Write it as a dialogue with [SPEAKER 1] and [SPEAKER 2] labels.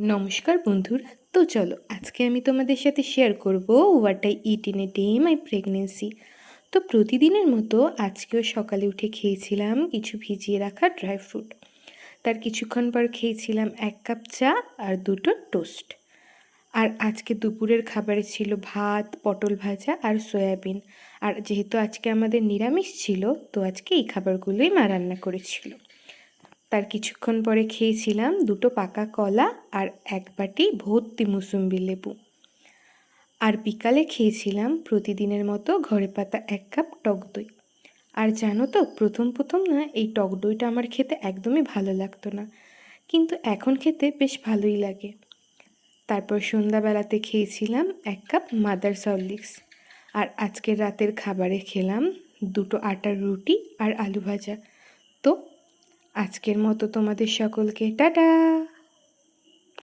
[SPEAKER 1] নমস্কার বন্ধুরা। তো চলো আজকে আমি তোমাদের সাথে শেয়ার করব what I it in a day my pregnancy. তো প্রতিদিনের মতো আজকেও সকালে উঠে খেয়েছিলাম কিছু ভিজিয়ে রাখা ড্রাই ফ্রুট। তার কিছুক্ষণ পর খেয়েছিলাম 1 কাপ চা আর 2টো টোস্ট। আর আজকে দুপুরের খাবারে ছিল ভাত, পটল ভাজা আর সয়াবিন। আর যেহেতু আজকে আমাদের নিরামিষ ছিল, তো আজকে এই খাবারগুলোই মা রান্না করেছিল। তার কিছুক্ষণ পরে খেয়েছিলাম 2টো পাকা কলা আর 1 বাটি ভর্তি মুসুম্বি লেবু। আর বিকালে খেয়েছিলাম প্রতিদিনের মতো ঘরে পাতা 1 কাপ টক দই। আর জানো তো, প্রথম প্রথম না এই টক দইটা আমার খেতে একদমই ভালো লাগতো না, কিন্তু এখন খেতে বেশ ভালোই লাগে। তারপর সন্ধ্যাবেলাতে খেয়েছিলাম 1 কাপ মাদার্স হরলিক্স। আর আজকের রাতের খাবারে খেলাম 2টো আটার রুটি আর আলু ভাজা। তো আজকের মতো তোমাদের সকলকে টাটা।